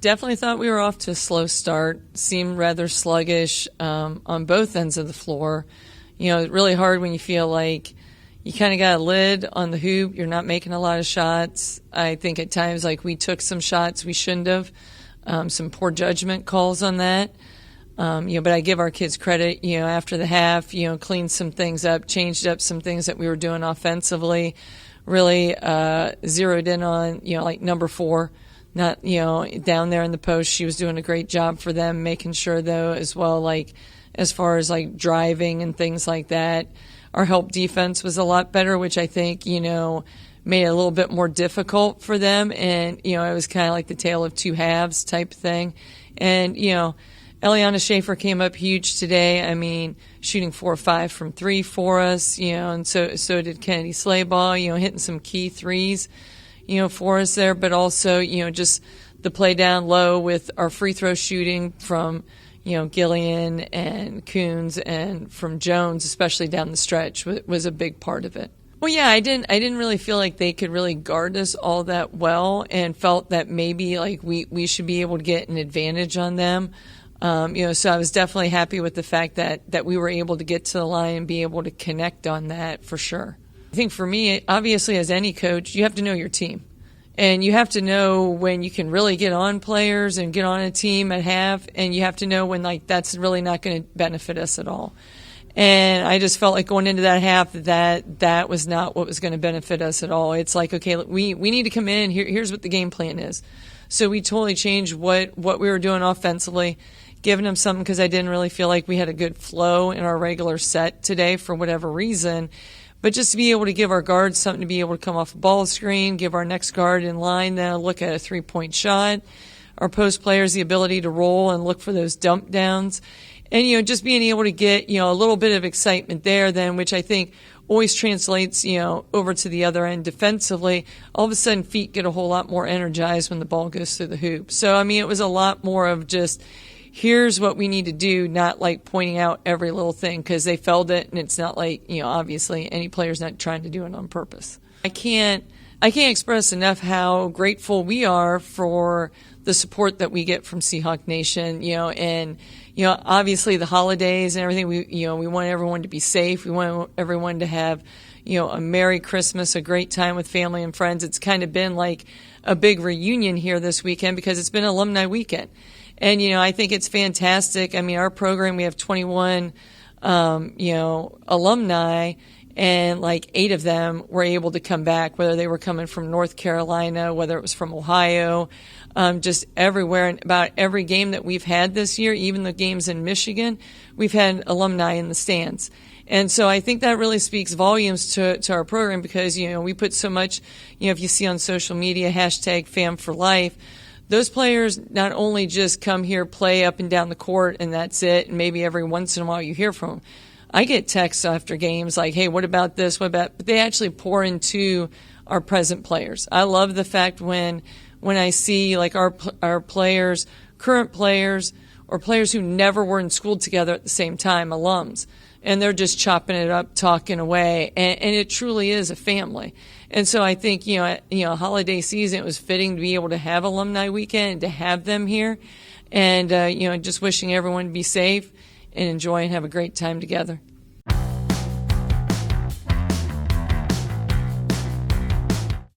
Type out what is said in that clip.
definitely thought we were off to a slow start. Seemed rather sluggish on both ends of the floor. Really hard when you feel like you kind of got a lid on the hoop. You're not making a lot of shots. I think at times like we took some shots we shouldn't have. Some poor judgment calls on that. But I give our kids credit, after the half, cleaned some things up, changed up some things that we were doing offensively, really zeroed in on, like number 4, not, down there in the post. She was doing a great job for them, making sure, though, as well, like as far as like driving and things like that. Our help defense was a lot better, which I think, made it a little bit more difficult for them. And, it was kind of like the tale of two halves type thing. And, Eliana Schaefer came up huge today. I mean, shooting 4 or 5 from 3 for us, and so did Kennedy Slayball, hitting some key threes, for us there, but also, just the play down low with our free throw shooting from, Gillian and Coons and from Jones, especially down the stretch, was a big part of it. Well, yeah, I didn't really feel like they could really guard us all that well, and felt that maybe like we should be able to get an advantage on them. So I was definitely happy with the fact that we were able to get to the line and be able to connect on that for sure. I think for me, obviously as any coach, you have to know your team. And you have to know when you can really get on players and get on a team at half, and you have to know when like that's really not going to benefit us at all. And I just felt like going into that half that was not what was going to benefit us at all. It's like, okay, we need to come in. Here's what the game plan is. So we totally changed what we were doing offensively, giving them something because I didn't really feel like we had a good flow in our regular set today for whatever reason. But just to be able to give our guards something to be able to come off a ball screen, give our next guard in line, then look at a three-point shot. Our post players the ability to roll and look for those dump downs. And, just being able to get, a little bit of excitement there then, which I think always translates, over to the other end defensively. All of a sudden feet get a whole lot more energized when the ball goes through the hoop. So, I mean, it was a lot more of just, here's what we need to do, not like pointing out every little thing because they felt it, and it's not like, obviously any player's not trying to do it on purpose. I can't express enough how grateful we are for the support that we get from Seahawk Nation, and obviously the holidays and everything. We want everyone to be safe. We want everyone to have, a Merry Christmas, a great time with family and friends. It's kind of been like a big reunion here this weekend because it's been Alumni Weekend. And, I think it's fantastic. I mean, our program, we have 21, alumni, and like 8 of them were able to come back, whether they were coming from North Carolina, whether it was from Ohio, just everywhere. And about every game that we've had this year, even the games in Michigan, we've had alumni in the stands. And so I think that really speaks volumes to our program because, we put so much, if you see on social media, #FamForLife, those players not only just come here, play up and down the court, and that's it, and maybe every once in a while you hear from them. I get texts after games like, hey, what about this? But they actually pour into our present players. I love the fact when I see like our players, current players, or players who never were in school together at the same time, alums, and they're just chopping it up, talking away, and it truly is a family. And so I think, holiday season, it was fitting to be able to have Alumni Weekend and to have them here. And, just wishing everyone to be safe and enjoy and have a great time together.